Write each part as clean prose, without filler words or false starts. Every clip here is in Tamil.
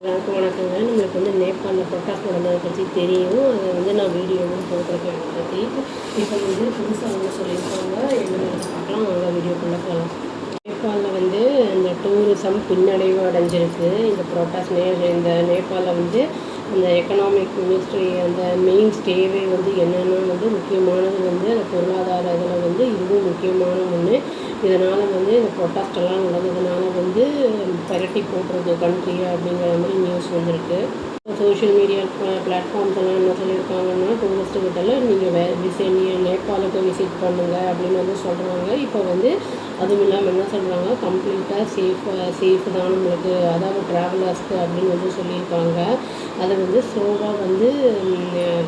வணக்கங்க. நம்மளுக்கு வந்து நேபாளில் பொட்டாஸ் நடந்ததை பற்றி தெரியும். அதை வந்து நான் வீடியோவும் போட்டிருக்கேன் அதை பற்றி. இப்போ வந்து புதுசாக அவங்க சொல்லியிருக்காங்க, என்னென்னு பார்க்கலாம். அவங்க வீடியோக்குள்ளே போகலாம். நேபாளில் வந்து இந்த டூரிசம் பின்னடைவு அடைஞ்சிருக்கு. இந்த புரோட்டாஸ் இந்த நேபாளில் வந்து அந்த எக்கனாமிக் மினிஸ்ட்ரி அந்த மெயின் ஸ்டேவே வந்து என்னென்னா வந்து முக்கியமானது வந்து அந்த பொருளாதார இதில் வந்து இதுவும் முக்கியமான ஒன்று. இதனால் வந்து இந்த ப்ரொட்டஸ்டெல்லாம் நடந்ததுனால வந்து பெரட்டி போட்டிருக்கு கண்ட்ரியை அப்படிங்கிற மாதிரி நியூஸ் வந்திருக்கு. சோஷியல் மீடியா பிளாட்ஃபார்ம்ஸ் எல்லாம் என்ன சொல்லியிருக்காங்கன்னா, டூரிஸ்ட்டுக்கிட்டலாம் நீங்கள் நேபாளுக்கு விசிட் பண்ணுங்கள் அப்படின்னு வந்து சொல்கிறாங்க. இப்போ வந்து அதுவும் இல்லாமல் என்ன சொல்கிறாங்க, கம்ப்ளீட்டாக சேஃப் தான் நம்மளுக்கு, அதாவது ட்ராவலர்ஸ்க்கு அப்படின்னு வந்து சொல்லியிருக்காங்க. அதை வந்து ஸ்லோவாக வந்து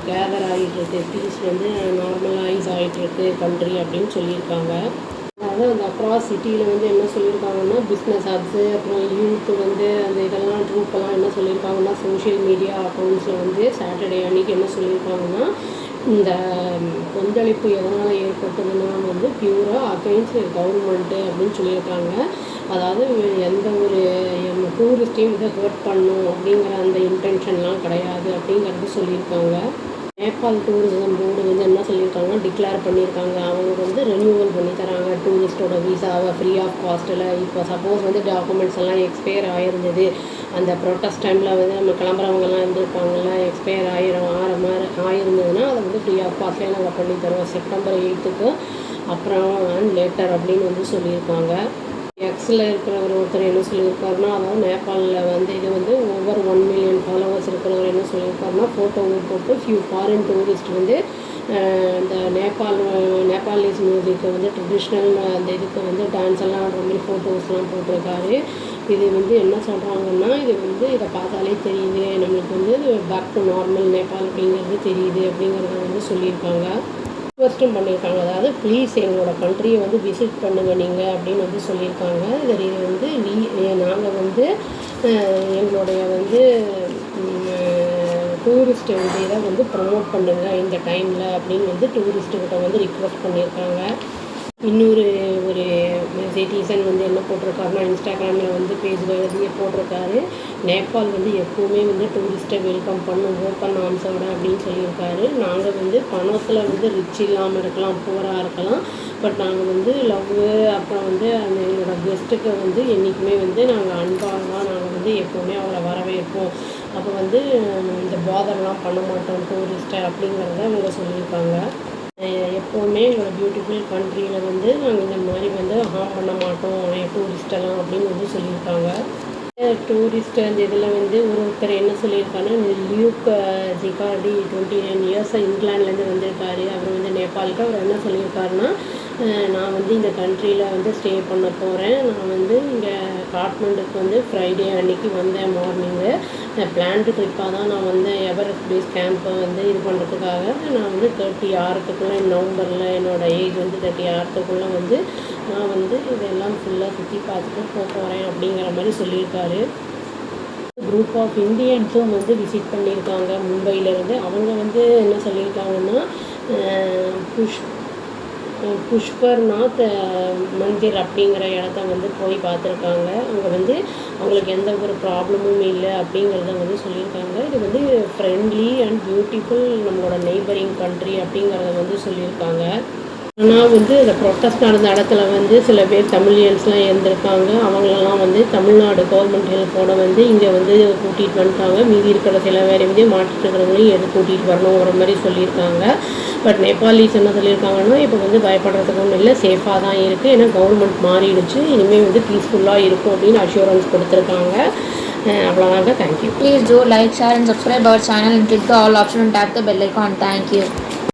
கேதர் ஆகிட்டுருக்கு, பீஸ் வந்து நார்மலைஸ் ஆகிட்டுருக்கு கண்ட்ரி அப்படின்னு சொல்லியிருக்காங்க. அதாவது அந்த அக்ராஸ் சிட்டியில் வந்து என்ன சொல்லியிருக்காங்கன்னா, பிஸ்னஸ் ஹப்ஸு அப்புறம் யூத்து வந்து அந்த இதெல்லாம் ட்ரூப்பெல்லாம் என்ன சொல்லியிருக்காங்கன்னா, சோஷியல் மீடியா அக்கௌண்ட்ஸில் வந்து சாட்டர்டே அன்றைக்கி என்ன சொல்லியிருக்காங்கன்னா, இந்த கொந்தளிப்பு எதனால் ஏற்பட்டதுன்னா வந்து பியூராக அகைன்ஸ்ட் கவர்மெண்ட்டு அப்படின்னு சொல்லியிருக்காங்க. அதாவது எந்த ஒரு டூரிஸ்ட்டையும் இதை ஹர்ட் பண்ணும் அப்படிங்கிற அந்த இன்டென்ஷன்லாம் கிடையாது அப்படிங்கிறது சொல்லியிருக்காங்க. நேபாள் டூரிசம் போர்டு வந்து என்ன சொல்லியிருக்காங்கன்னா, டிக்ளேர் பண்ணியிருக்காங்க. அவங்க வந்து ரெனியூவல் பண்ணி தராங்க டூரிஸ்ட்டோட வீசாவை ஃப்ரீ ஆஃப் காஸ்ட்டில். இப்போ சப்போஸ் வந்து டாக்குமெண்ட்ஸ் எல்லாம் எக்ஸ்பயர் ஆகிருந்தது, அந்த ப்ரொட்டஸ்ட் டைமில் வந்து நம்ம கிளம்புறவங்கலாம் இருந்திருப்பாங்கள்ல, எக்ஸ்பயர் ஆகிருந்ததுன்னா அதை வந்து ஃப்ரீ ஆஃப் காஸ்ட்லேயே நாங்கள் பண்ணித்தரோம் செப்டம்பர் 8க்கு அப்புறம் அண்ட் லேட்டர் அப்படின்னு வந்து சொல்லியிருக்காங்க. எக்ஸில் இருக்கிறவர் ஒருத்தர் என்ன சொல்லியிருக்காருன்னா, அதாவது நேபாளில் வந்து இது வந்து ஓவர் 1 மில்லியன் ஃபாலோவர்ஸ் இருக்கிறவர் என்ன சொல்லியிருக்காருன்னா, ஃபோட்டோவை போட்டு ஃபாரின் டூரிஸ்ட் வந்து இந்த நேபாளிஸ் மியூசிக்கை வந்து ட்ரெடிஷ்னல் அந்த இதுக்கு வந்து டான்ஸ் எல்லாம் ஆடுற மாதிரி ஃபோட்டோஸ்லாம் போட்டிருக்காரு. இது வந்து என்ன சொல்கிறாங்கன்னா, இது வந்து இதை பார்த்தாலே தெரியுது, நம்மளுக்கு வந்து பேக் டு நார்மல் நேபாள் அப்படிங்கிறது தெரியுது அப்படிங்கிறத வந்து சொல்லியிருக்காங்க. ரிக்வெஸ்ட்டும் பண்ணியிருக்காங்க. அதாவது ப்ளீஸ் எங்களோட கண்ட்ரியை வந்து விசிட் பண்ணுங்கள் நீங்கள் அப்படின்னு வந்து சொல்லியிருக்காங்க. இது வந்து நாங்கள் வந்து எங்களுடைய வந்து டூரிஸ்ட்டு வந்து இதை வந்து ப்ரமோட் பண்ணுங்கள் இந்த டைமில் அப்படின்னு வந்து டூரிஸ்ட்டுக்கிட்ட வந்து ரிக்வெஸ்ட் பண்ணியிருக்காங்க. இன்னொரு ஒரு சிட்டிசன் வந்து என்ன போட்டிருக்காருன்னா, இன்ஸ்டாகிராமில் வந்து பேஜில் எழுதி போட்டிருக்காரு, நேபாள் வந்து எப்போவுமே வந்து டூரிஸ்ட்டை வெல்கம் பண்ணும் ஓப்பன் ஆர்ம்ஸோட அப்படின்னு சொல்லியிருக்காரு. நாங்கள் வந்து பணத்தில் வந்து ரிச் இல்லாமல் இருக்கலாம், புவராக இருக்கலாம், பட் நாங்கள் வந்து லவ்வு அப்புறம் வந்து அந்த எங்களோட கெஸ்ட்டுக்கு வந்து என்றைக்குமே வந்து நாங்கள் அன்பாக நாங்கள் வந்து எப்போவுமே அவரை வரவேற்போம். அப்போ வந்து இந்த பாதர்லாம் பண்ண மாட்டோம் டூரிஸ்ட்டை அப்படிங்கிறத அவங்க சொல்லியிருக்காங்க. எப்போவுமே எங்களோட பியூட்டிஃபுல் கண்ட்ரியில் வந்து நாங்கள் இந்த மாதிரி வந்து ஹார்ம் பண்ண மாட்டோம் டூரிஸ்டெல்லாம் அப்படின்னு வந்து சொல்லியிருக்காங்க. டூரிஸ்ட் அந்த இதில் வந்து ஒருத்தர் என்ன சொல்லியிருக்காருன்னா, லியூக் ஜிகார்டி 29 இயர்ஸாக இங்கிலாந்துலேருந்து வந்திருக்காரு. அவர் வந்து நேபாளுக்கு அவர் என்ன சொல்லியிருக்காருன்னா, நான் வந்து இந்த கண்ட்ரியில் வந்து ஸ்டே பண்ண போகிறேன். நான் வந்து இங்கே காட்மண்டுக்கு வந்து ஃப்ரைடே அன்றைக்கி வந்தேன் மார்னிங்கு. பிளான்டு ட்ரிப்பாக தான் நான் வந்து எவரெஸ்ட் பேஸ் கேம்பை வந்து இது பண்ணுறதுக்காக நான் வந்து 30 ஆகிறதுக்குள்ளே நவம்பரில் என்னோடய ஏஜ் வந்து 30 ஆகிறதுக்குள்ளே வந்து நான் வந்து இதெல்லாம் ஃபுல்லாக சுற்றி பார்த்துட்டு போகிறேன் அப்படிங்கிற மாதிரி சொல்லியிருக்காரு. குரூப் ஆஃப் இந்தியன்ஸும் வந்து விசிட் பண்ணியிருக்காங்க மும்பையிலேருந்து. அவங்க வந்து என்ன சொல்லியிருக்காங்கன்னா, புஷ்கர்நாத் மந்திர் அப்படிங்கிற இடத்த வந்து போய் பார்த்துருக்காங்க. அங்கே வந்து அவங்களுக்கு எந்த ஒரு ப்ராப்ளமும் இல்லை அப்படிங்கிறத வந்து சொல்லியிருக்காங்க. இது வந்து ஃப்ரெண்ட்லி அண்ட் பியூட்டிஃபுல் நம்மளோட நெய்பரிங் கண்ட்ரி அப்படிங்கிறத வந்து சொல்லியிருக்காங்க. ஆனால் வந்து இந்த ப்ரொட்டஸ்ட் நடந்த இடத்துல வந்து சில பேர் தமிழியன்ஸ்லாம் இருந்திருக்காங்க. அவங்களெல்லாம் வந்து தமிழ்நாடு கவர்மெண்ட் ஹெல்ப்போட வந்து இங்கே வந்து கூட்டிகிட்டு வந்துட்டாங்க. மீதி இருக்கிற சில பேர் வந்து மாற்றிட்டு இருக்கிறவங்களையும் கூட்டிகிட்டு வரணுங்கிற மாதிரி சொல்லியிருக்காங்க. பட் நேபாளிஸ் என்ன சொல்லியிருக்காங்கன்னா, இப்போ வந்து பயப்படுறதுக்கு ஒன்றும் இல்லை, சேஃபாக தான் இருக்குது, ஏன்னா கவர்மெண்ட் மாறிடுச்சு, இனிமேல் வந்து பீஸ்ஃபுல்லாக இருக்கும் அப்படின்னு அஷூரன்ஸ் கொடுத்துருக்காங்க. அவ்வளோதாங்க. Thank you. Please do like, share and subscribe our channel and click the all option and tap the bell icon. Thank you.